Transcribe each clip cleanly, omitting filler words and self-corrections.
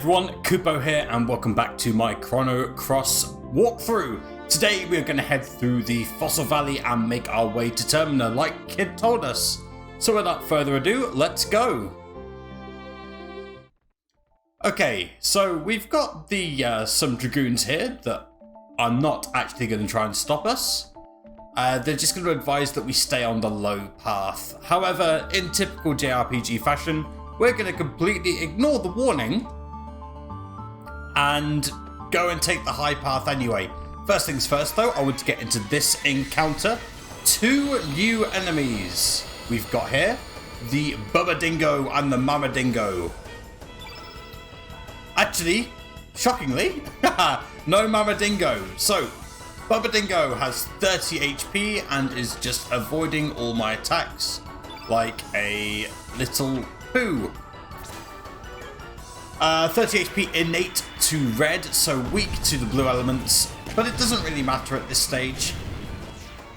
everyone, Kupo here and welcome back to my Chrono Cross walkthrough. Today we're going to head through the Fossil Valley and make our way to Termina like Kid told us. So without further ado, let's go. Okay, so we've got the some Dragoons here that are not actually going to try and stop us. They're just going to advise that we stay on the low path. However, in typical JRPG fashion, we're going to completely ignore the warning and go and take the high path anyway. First things first though, I want to get into this encounter. Two new enemies we've got here. The Bubba Dingo and the Mama Dingo. Actually, shockingly, no Mama Dingo. So, Bubba Dingo has 30 HP and is just avoiding all my attacks like a little poo. 30 HP innate to red, so weak to the blue elements, but it doesn't really matter at this stage.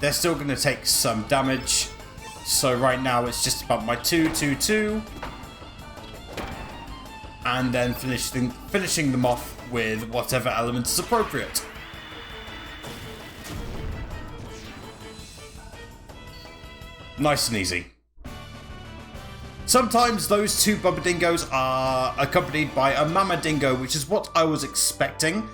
They're still going to take some damage, so right now it's just about my 2-2-2, and then finishing them off with whatever element is appropriate. Nice and easy. Sometimes those two Bubba Dingoes are accompanied by a Mama Dingo, which is what I was expecting.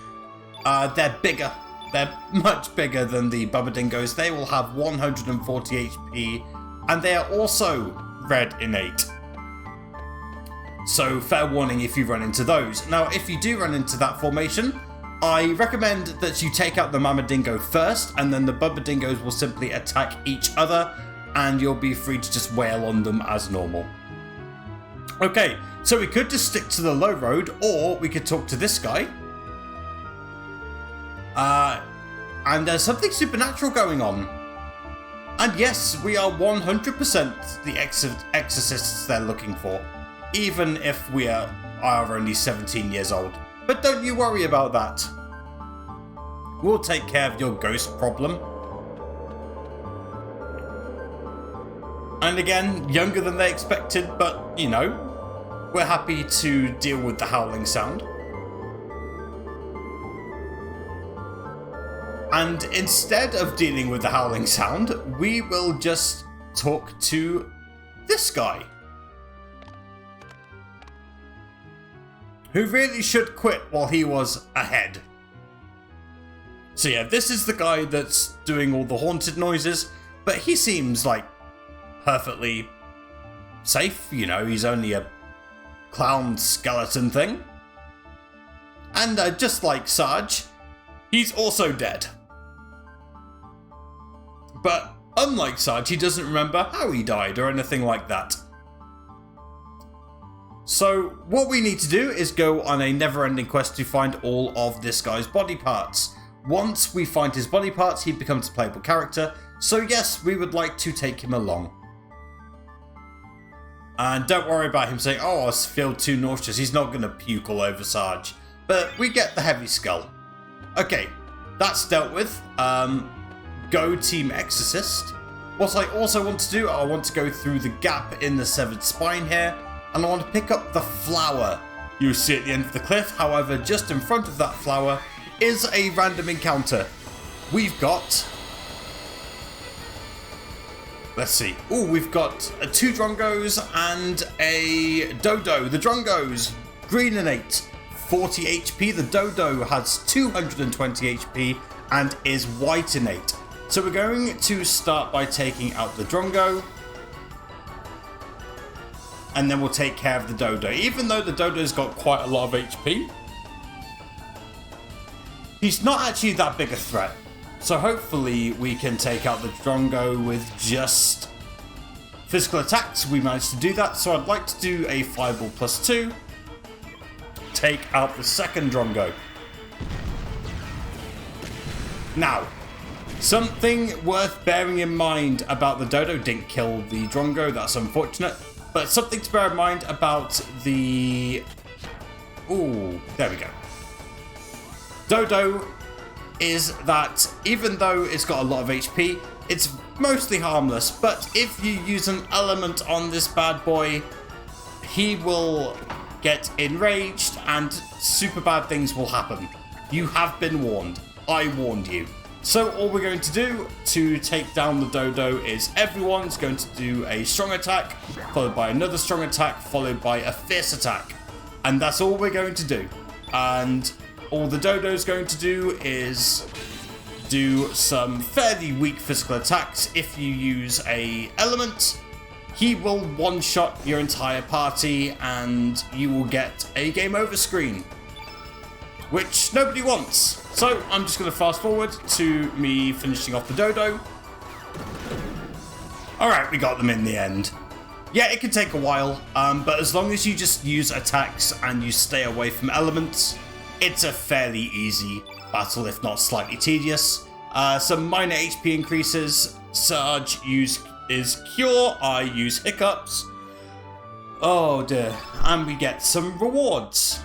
They're bigger. They're much bigger than the Bubba Dingoes. They will have 140 HP, and they are also red innate. So fair warning if you run into those. Now, if you do run into that formation, I recommend that you take out the Mama Dingo first, and then the Bubba Dingoes will simply attack each other, and you'll be free to just wail on them as normal. Okay, so we could just stick to the low road, or we could talk to this guy. And there's something supernatural going on. And yes, we are 100% the exorcists they're looking for, even if we are only 17 years old. But don't you worry about that. We'll take care of your ghost problem. And again, younger than they expected, but, you know, we're happy to deal with the howling sound. And instead of dealing with the howling sound, we will just talk to this guy, who really should quit while he was ahead. So yeah, this is the guy that's doing all the haunted noises, but he seems like perfectly safe, you know, he's only a clown skeleton thing. And just like Sarge, he's also dead. But unlike Sarge, he doesn't remember how he died or anything like that. So what we need to do is go on a never-ending quest to find all of this guy's body parts. Once we find his body parts, he becomes a playable character. So yes, we would like to take him along. And don't worry about him saying, oh, I feel too nauseous. He's not going to puke all over Sarge. But we get the heavy skull. Okay, that's dealt with. Go Team Exorcist. What I also want to do, I want to go through the gap in the severed spine here. And I want to pick up the flower you see at the end of the cliff. However, just in front of that flower is a random encounter. We've got... Let's see. Oh, we've got two Drongos and a Dodo. The Drongos, green innate, 40 HP. The Dodo has 220 HP and is white innate. So we're going to start by taking out the Drongo. And then we'll take care of the Dodo. Even though the Dodo's got quite a lot of HP, he's not actually that big a threat. So hopefully we can take out the Drongo with just physical attacks. We managed to do that, so I'd like to do a Fireball +2. Take out the second Drongo. Now, something worth bearing in mind about the Dodo. Didn't kill the Drongo, that's unfortunate. But something to bear in mind about the... Ooh, there we go. Dodo is that even though it's got a lot of HP, it's mostly harmless, but if you use an element on this bad boy, he will get enraged, and super bad things will happen. You have been warned. I warned you. So all we're going to do to take down the dodo is everyone's going to do a strong attack, followed by another strong attack, followed by a fierce attack. And that's all we're going to do. And all the dodo's going to do is do some fairly weak physical attacks. If you use a element, he will one-shot your entire party and you will get a game over screen, which nobody wants. So I'm just going to fast forward to me finishing off the dodo. Alright, we got them in the end. Yeah, it can take a while, but as long as you just use attacks and you stay away from elements, it's a fairly easy battle, if not slightly tedious. Some minor HP increases. Sarge is Cure, I use Hiccups. Oh dear, and we get some rewards.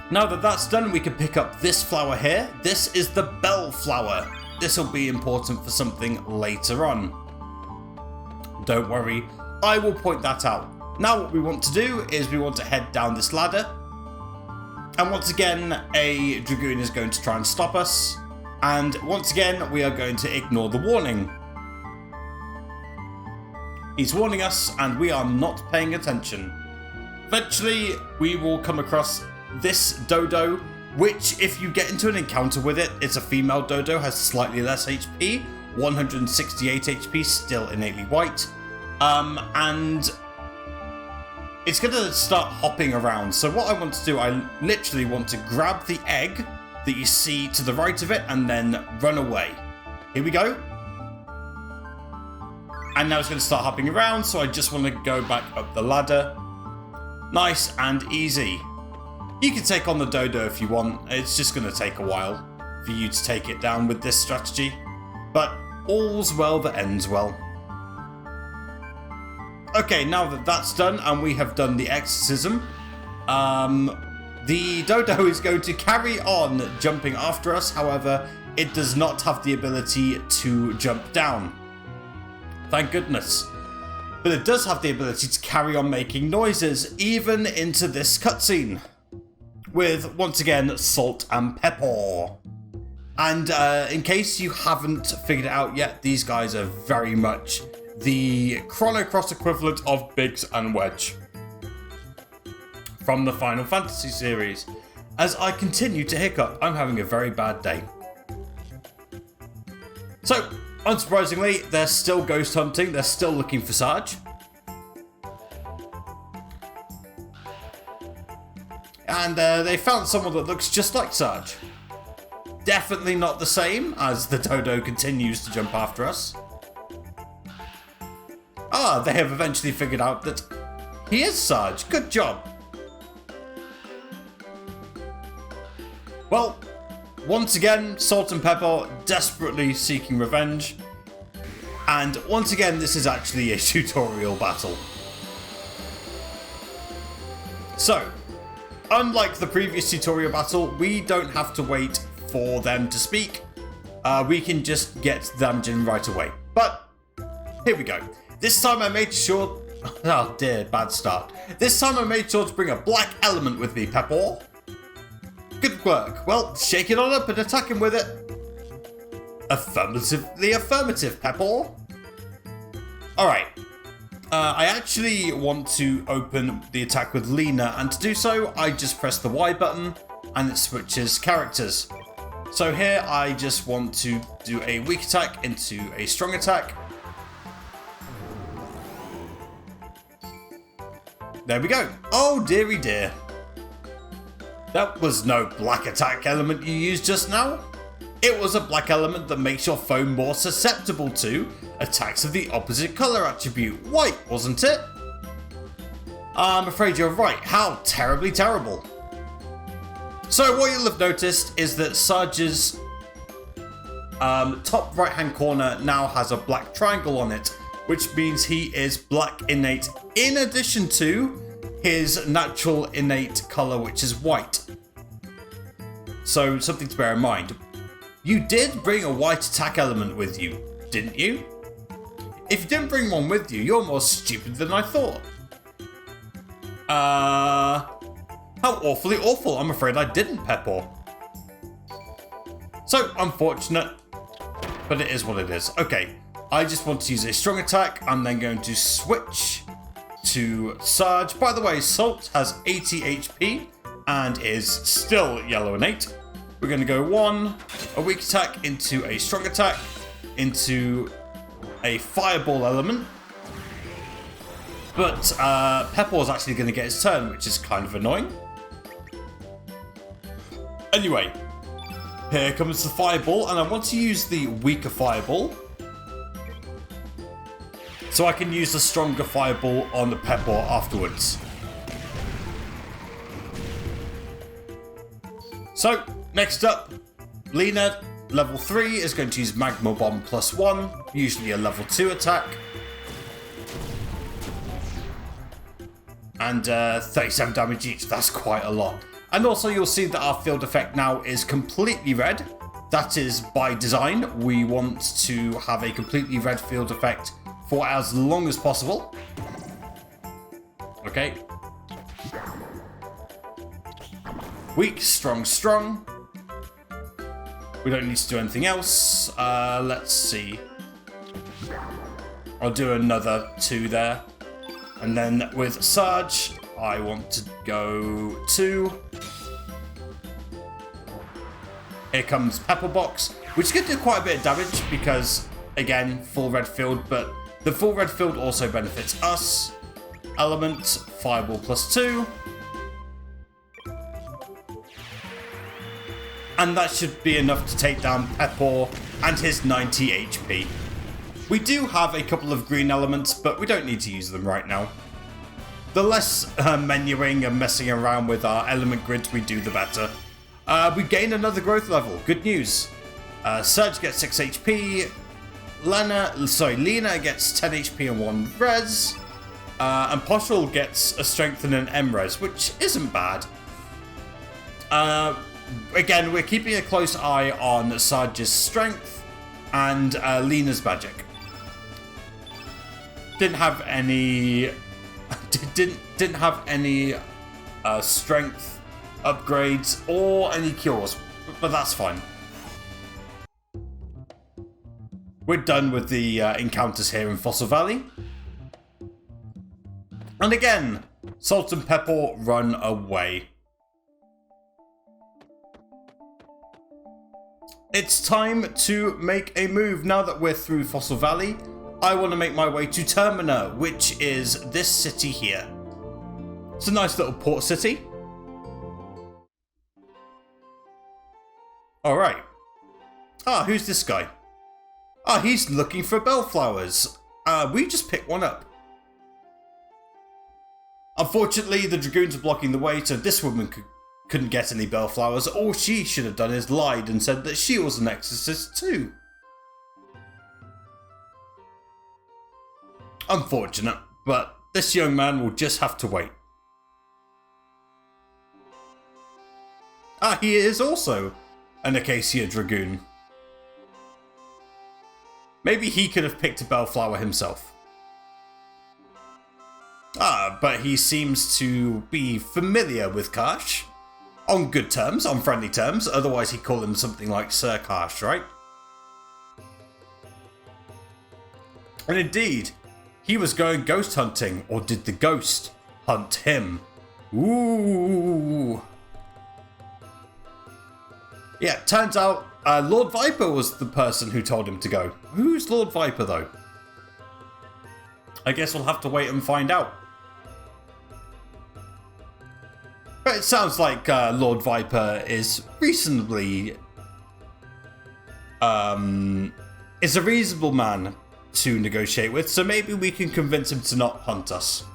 Now that that's done, we can pick up this flower here. This is the bell flower. This will be important for something later on. Don't worry, I will point that out. Now what we want to do is we want to head down this ladder. And once again, a Dragoon is going to try and stop us. And once again, we are going to ignore the warning. He's warning us and we are not paying attention. Eventually, we will come across this dodo, which if you get into an encounter with it, it's a female dodo, has slightly less HP, 168 HP, still innately white, and it's going to start hopping around. So what I want to do, I literally want to grab the egg that you see to the right of it and then run away. Here we go. And now it's going to start hopping around, so I just want to go back up the ladder. Nice and easy. You can take on the dodo if you want. It's just going to take a while for you to take it down with this strategy. But all's well that ends well. Okay, now that that's done and we have done the exorcism, the dodo is going to carry on jumping after us. However, it does not have the ability to jump down. Thank goodness. But it does have the ability to carry on making noises even into this cutscene. With, once again, salt and pepper. And in case you haven't figured it out yet, these guys are very much the Chrono Cross equivalent of Biggs and Wedge from the Final Fantasy series. As I continue to hiccup, I'm having a very bad day. So, unsurprisingly, they're still ghost hunting, they're still looking for Sarge. And they found someone that looks just like Sarge. Definitely not the same, as the dodo continues to jump after us. Ah, they have eventually figured out that he is Sarge. Good job. Well, once again, Salt and Pepper desperately seeking revenge. And once again, this is actually a tutorial battle. So, unlike the previous tutorial battle, we don't have to wait for them to speak. We can just get the damage in right away. But, here we go. This time I made sure... Oh dear, bad start. This time I made sure to bring a black element with me, Pepper. Good work. Well, shake it on up and attack him with it. Affirmatively affirmative, Pepper. Alright. I actually want to open the attack with Lena, and to do so, I just press the Y button, and it switches characters. So here, I just want to do a weak attack into a strong attack. There we go. Oh, dearie dear. That was no black attack element you used just now. It was a black element that makes your foe more susceptible to attacks of the opposite colour attribute. White, wasn't it? I'm afraid you're right. How terribly terrible. So what you'll have noticed is that Sarge's top right hand corner now has a black triangle on it, which means he is black innate in addition to his natural innate colour, which is white. So something to bear in mind. You did bring a white attack element with you, didn't you? If you didn't bring one with you, you're more stupid than I thought. How awfully awful. I'm afraid I didn't pepper. So, unfortunate. But it is what it is. Okay, I just want to use a strong attack. I'm then going to switch to Surge. By the way, Salt has 80 HP and is still yellow innate. We're going to go 1, a weak attack into a strong attack, into a fireball element. But Pepper is actually going to get his turn, which is kind of annoying. Anyway, here comes the fireball, and I want to use the weaker fireball, so I can use the stronger fireball on the Pepper afterwards. So, next up, Lena, level 3, is going to use Magma Bomb +1, usually a level 2 attack. And 37 damage each, that's quite a lot. And also you'll see that our field effect now is completely red. That is by design. We want to have a completely red field effect for as long as possible. Okay. Weak, strong, strong. We don't need to do anything else. Let's see. I'll do another 2 there. And then with Surge, I want to go 2. Here comes Pepper Box, which is going to do quite a bit of damage because, again, full red field, but the full red field also benefits us. Element, Fireball +2. And that should be enough to take down Pepper and his 90 HP. We do have a couple of green elements, but we don't need to use them right now. The less menuing and messing around with our element grids we do, the better. We gain another growth level. Good news. Surge gets 6 HP. Lena gets 10 HP and 1 res. And Poshul gets a strength and an M res, which isn't bad. Again, we're keeping a close eye on Surge's strength and Lena's magic. Didn't have any strength upgrades or any cures, but that's fine. We're done with the encounters here in Fossil Valley. And again, Salt and Pepper run away. It's time to make a move. Now that we're through Fossil Valley, I want to make my way to Termina, which is this city here. It's a nice little port city. Alright. Who's this guy? He's looking for bellflowers. We just picked one up. Unfortunately, the dragoons are blocking the way, so this woman couldn't get any bellflowers. All she should have done is lied and said that she was an exorcist too. Unfortunate, but this young man will just have to wait. He is also an Acacia Dragoon. Maybe he could have picked a bellflower himself. But he seems to be familiar with Karsh. On good terms, on friendly terms, otherwise he'd call him something like Sir Karsh, right? And indeed, he was going ghost hunting, or did the ghost hunt him? Ooh. Yeah, turns out Lord Viper was the person who told him to go. Who's Lord Viper, though? I guess we'll have to wait and find out. But it sounds like Lord Viper is reasonably... is a reasonable man to negotiate with, so maybe we can convince him to not hunt us.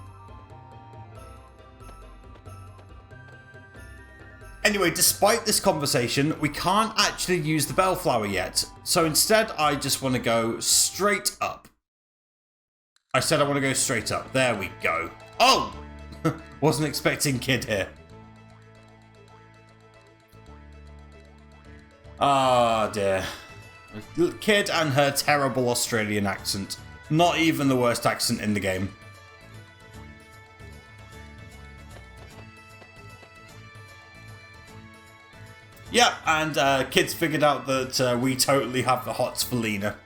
Anyway, despite this conversation, we can't actually use the bellflower yet, so instead I just want to go straight up. I said I want to go straight up. There we go. Oh! Wasn't expecting Kid here. Ah, dear. Kid and her terrible Australian accent. Not even the worst accent in the game. Yeah, and Kid's figured out that we totally have the hots for Lena.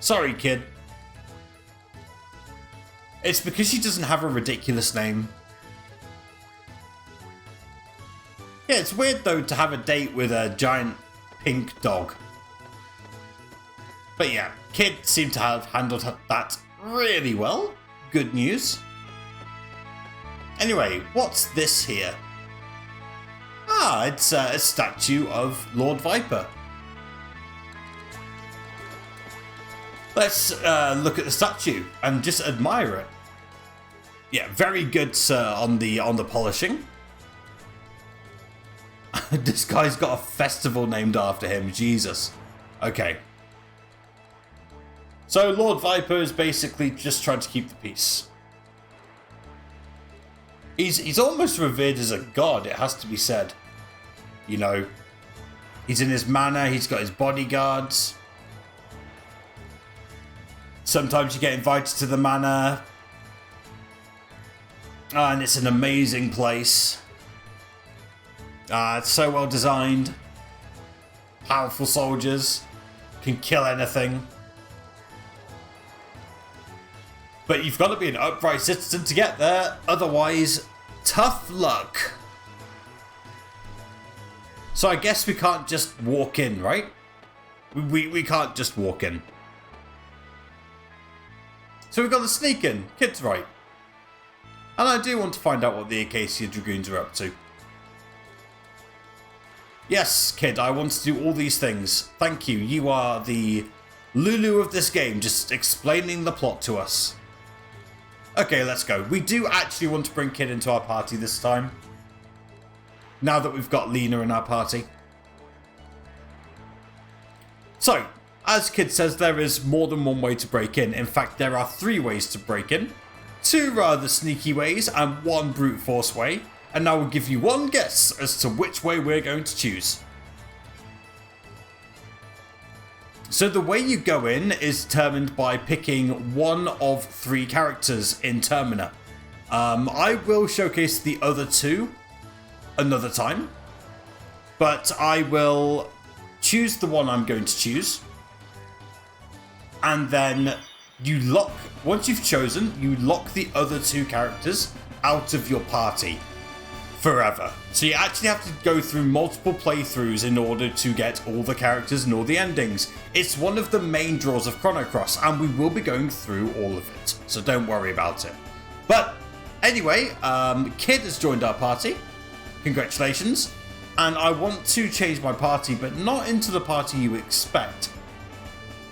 Sorry, Kid. It's because she doesn't have a ridiculous name. Yeah, it's weird though to have a date with a giant pink dog. But yeah, Kid seemed to have handled that really well. Good news. Anyway, what's this here? Ah, it's a statue of Lord Viper. Let's look at the statue and just admire it. Yeah, very good, sir, on the polishing. This guy's got a festival named after him. Jesus. Okay. So Lord Viper is basically just trying to keep the peace. He's almost revered as a god, it has to be said. You know, he's in his manor, he's got his bodyguards. Sometimes you get invited to the manor. And it's an amazing place. It's so well designed. Powerful soldiers. Can kill anything. But you've got to be an upright citizen to get there. Otherwise, tough luck. So I guess we can't just walk in, right? We can't just walk in. So we've got to sneak in. Kid's right. And I do want to find out what the Acacia Dragoons are up to. Yes, Kid, I want to do all these things. Thank you. You are the Lulu of this game, just explaining the plot to us. Okay, let's go. We do actually want to bring Kid into our party this time. Now that we've got Lena in our party. So, as Kid says, there is more than one way to break in. In fact, there are 3 ways to break in. 2 rather sneaky ways and 1 brute force way. And I will give you 1 guess as to which way we're going to choose. So the way you go in is determined by picking 1 of 3 characters in Termina. I will showcase the other 2 another time. But I will choose the one I'm going to choose. And then you lock, once you've chosen, you lock the other 2 characters out of your party forever. So you actually have to go through multiple playthroughs in order to get all the characters and all the endings. It's one of the main draws of Chrono Cross, and we will be going through all of it. So don't worry about it. But anyway, Kid has joined our party. Congratulations. And I want to change my party, but not into the party you expect.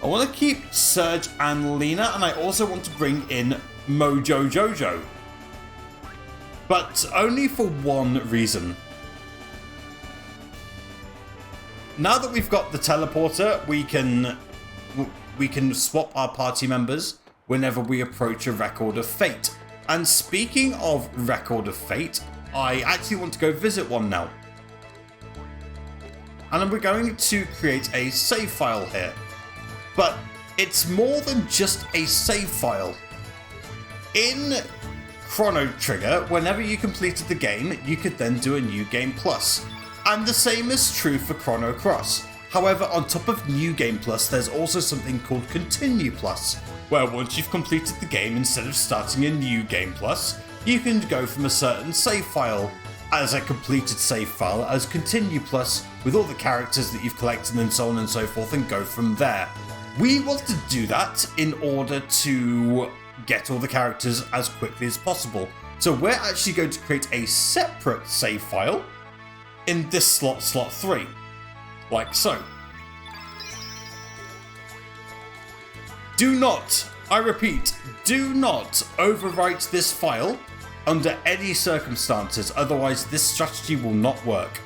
I want to keep Serge and Lena, and I also want to bring in Mojo Jojo. But only for one reason. Now that we've got the teleporter, we can swap our party members whenever we approach a Record of Fate. And speaking of Record of Fate, I actually want to go visit one now. And we're going to create a save file here. But it's more than just a save file. In Chrono Trigger, whenever you completed the game, you could then do a New Game Plus. And the same is true for Chrono Cross. However, on top of New Game Plus, there's also something called Continue Plus, where once you've completed the game, instead of starting a New Game Plus, you can go from a certain save file as a completed save file as Continue Plus with all the characters that you've collected and so on and so forth, and go from there. We want to do that in order to get all the characters as quickly as possible. So we're actually going to create a separate save file in this slot 3, like so. Do not, I repeat, do not overwrite this file under any circumstances, otherwise this strategy will not work.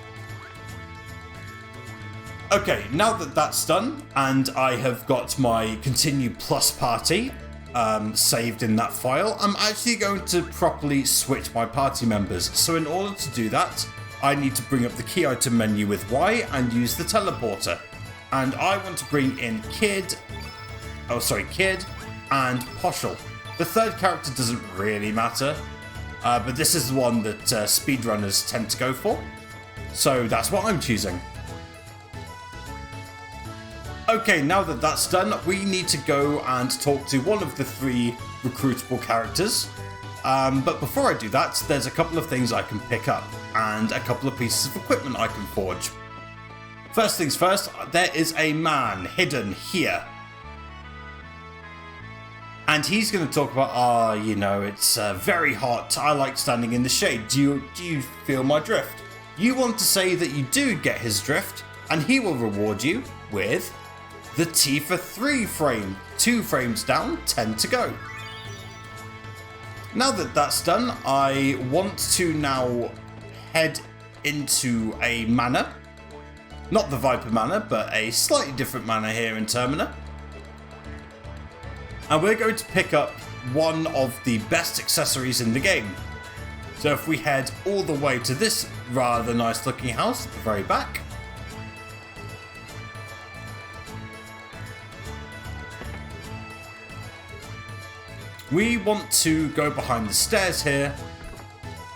Okay, now that that's done, and I have got my Continue Plus party saved in that file, I'm actually going to properly switch my party members. So in order to do that, I need to bring up the key item menu with Y and use the teleporter. And I want to bring in Kid and Poshel. The 3rd character doesn't really matter, but this is the one that speedrunners tend to go for. So that's what I'm choosing. Okay, now that that's done, we need to go and talk to one of the 3 recruitable characters. But before I do that, there's a couple of things I can pick up and a couple of pieces of equipment I can forge. First things first, there is a man hidden here. And he's going to talk about, you know, it's very hot. I like standing in the shade. Do you feel my drift? You want to say that you do get his drift, and he will reward you with the T for 3 frame. 2 frames down, 10 to go. Now that that's done, I want to now head into a manor. Not the Viper Manor, but a slightly different manor here in Termina. And we're going to pick up one of the best accessories in the game. So if we head all the way to this rather nice looking house at the very back. We want to go behind the stairs here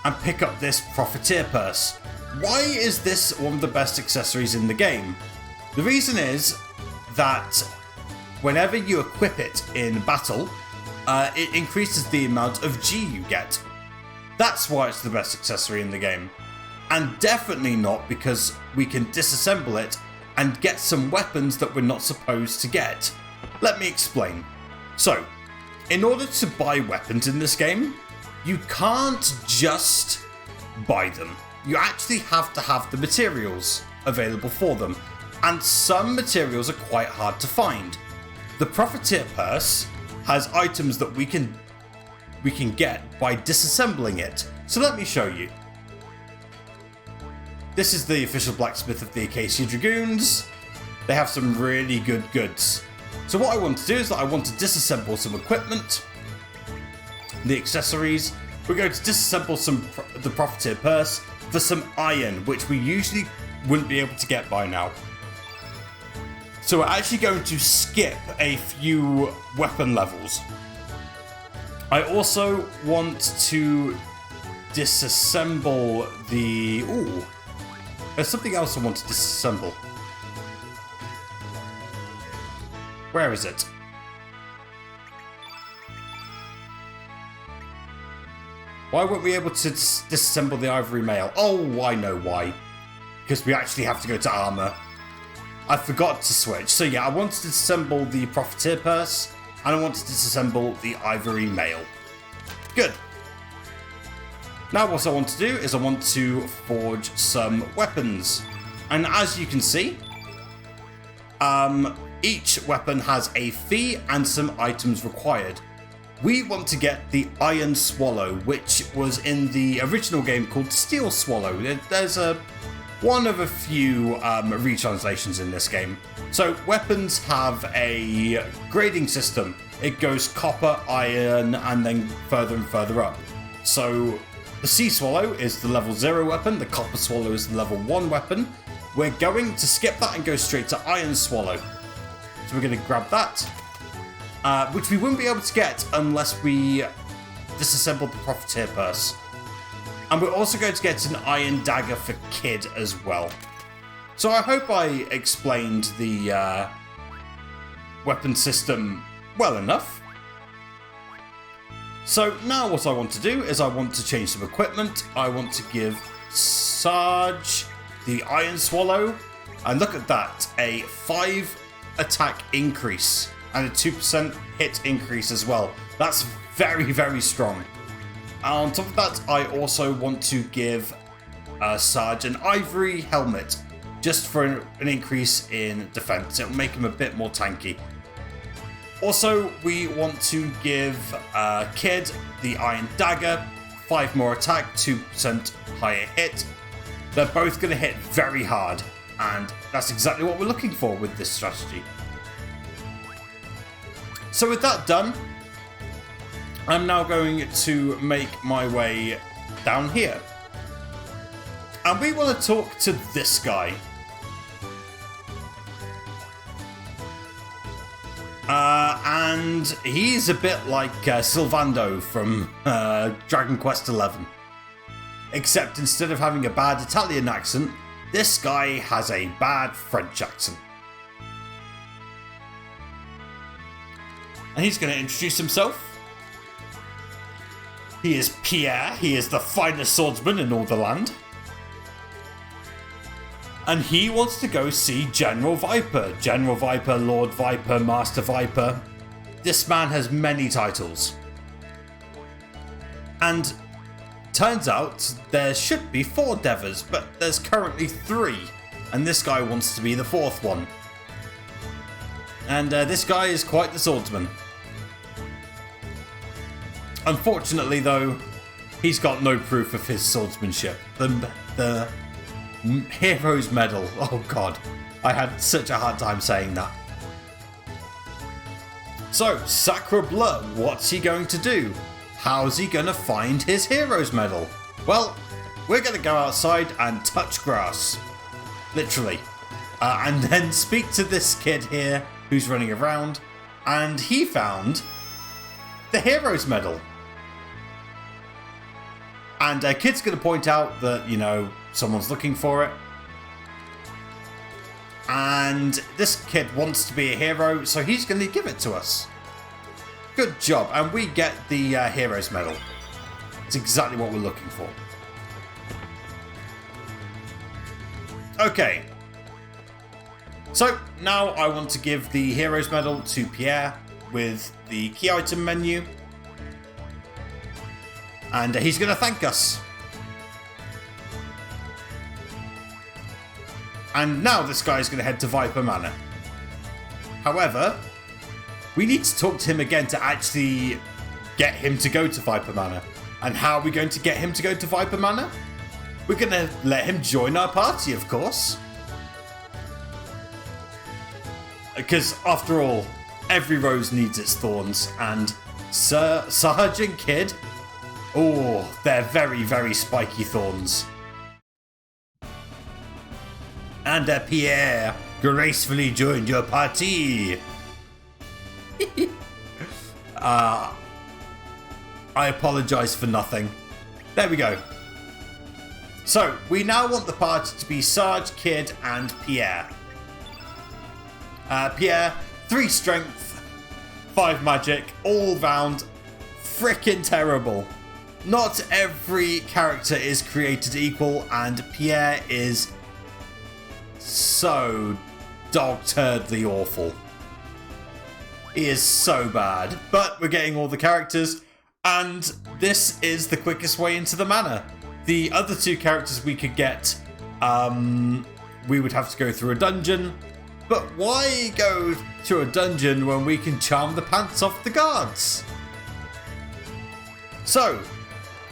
and pick up this Profiteer Purse. Why is this one of the best accessories in the game? The reason is that whenever you equip it in battle, it increases the amount of G you get. That's why it's the best accessory in the game. And definitely not because we can disassemble it and get some weapons that we're not supposed to get. Let me explain. So, in order to buy weapons in this game, you can't just buy them. You actually have to have the materials available for them. And some materials are quite hard to find. The Profiteer Purse has items that we can get by disassembling it. So let me show you. This is the official blacksmith of the Acacia Dragoons. They have some really good goods. So what I want to do is that I want to disassemble some equipment, the accessories. We're going to disassemble the Profiteer Purse for some iron, which we usually wouldn't be able to get by now. So we're actually going to skip a few weapon levels. I also want to disassemble the... Ooh, there's something else I want to disassemble. Where is it? Why weren't we able to disassemble the ivory mail? Oh, I know why. Because we actually have to go to armor. I forgot to switch. So yeah, I wanted to disassemble the Profiteer Purse, and I wanted to disassemble the ivory mail. Good. Now what I want to do is I want to forge some weapons. And as you can see, each weapon has a fee and some items required. We want to get the Iron Swallow, which was in the original game called Steel Swallow. There's one of a few retranslations in this game. So weapons have a grading system. It goes copper, iron, and then further and further up. So the Sea Swallow is the level 0 weapon, the Copper Swallow is the level 1 weapon. We're going to skip that and go straight to Iron Swallow. So we're going to grab that, which we wouldn't be able to get unless we disassembled the Profiteer Purse. And we're also going to get an Iron Dagger for Kid as well. So I hope I explained the weapon system well enough. So now what I want to do is I want to change some equipment. I want to give Sarge the Iron Swallow. And look at that, a 5 attack increase and a 2% hit increase as well. That's very, very strong. On top of that, I also want to give Sarge an ivory helmet, just for an increase in defense. It'll make him a bit more tanky. Also, we want to give Kid the Iron Dagger, 5 more attack, 2% higher hit. They're both going to hit very hard, and that's exactly what we're looking for with this strategy. So with that done, I'm now going to make my way down here. And we want to talk to this guy. And he's a bit like Sylvando from Dragon Quest XI. Except instead of having a bad Italian accent, this guy has a bad French accent. And he's going to introduce himself. He is Pierre. He is the finest swordsman in all the land. And he wants to go see General Viper. General Viper, Lord Viper, Master Viper. This man has many titles. And turns out there should be 4 Devas, but there's currently 3. And this guy wants to be the 4th one. And this guy is quite the swordsman. Unfortunately though, he's got no proof of his swordsmanship. The Hero's Medal. Oh god, I had such a hard time saying that. So, Sacre Bleu, what's he going to do? How's he going to find his Hero's Medal? Well, we're going to go outside and touch grass. Literally. And then speak to this kid here who's running around. And he found the Hero's Medal. And a kid's going to point out that, you know, someone's looking for it. And this kid wants to be a hero, so he's going to give it to us. Good job. And we get the Hero's Medal. It's exactly what we're looking for. Okay. So now I want to give the Hero's Medal to Pierre with the key item menu. And he's going to thank us. And now this guy is going to head to Viper Manor. However, we need to talk to him again to actually get him to go to Viper Manor. And how are we going to get him to go to Viper Manor? We're going to let him join our party, of course. Because, after all, every rose needs its thorns. And Sergeant Kid... oh, they're very, very spiky thorns. And Pierre gracefully joined your party. I apologise for nothing. There we go. So, we now want the party to be Sarge, Kid, and Pierre. Pierre, 3 strength, 5 magic, all round, frickin' terrible. Not every character is created equal, and Pierre is so dog-turdly awful. He is so bad. But we're getting all the characters, and this is the quickest way into the manor. The other 2 characters we could get, we would have to go through a dungeon. But why go to a dungeon when we can charm the pants off the guards? So,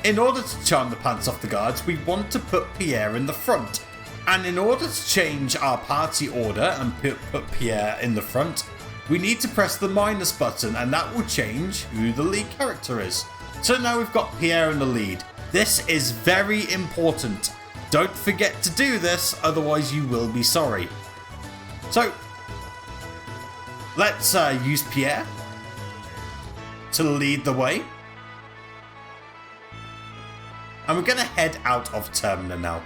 in order to charm the pants off the guards, we want to put Pierre in the front. And in order to change our party order and put Pierre in the front, we need to press the minus button, and that will change who the lead character is. So now we've got Pierre in the lead. This is very important. Don't forget to do this, otherwise you will be sorry. So, let's use Pierre to lead the way. And we're going to head out of Termina now.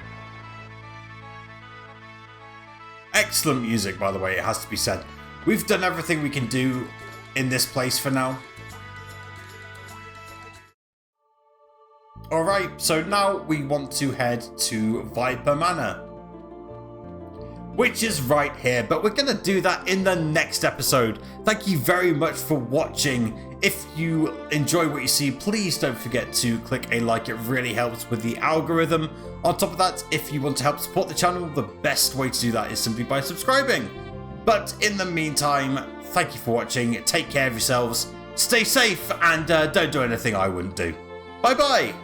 Excellent music, by the way, it has to be said. We've done everything we can do in this place for now. Alright, so now we want to head to Viper Manor, which is right here, but we're going to do that in the next episode. Thank you very much for watching. If you enjoy what you see, please don't forget to click a like. It really helps with the algorithm. On top of that, if you want to help support the channel, the best way to do that is simply by subscribing. But in the meantime, thank you for watching. Take care of yourselves, stay safe, and don't do anything I wouldn't do. Bye bye!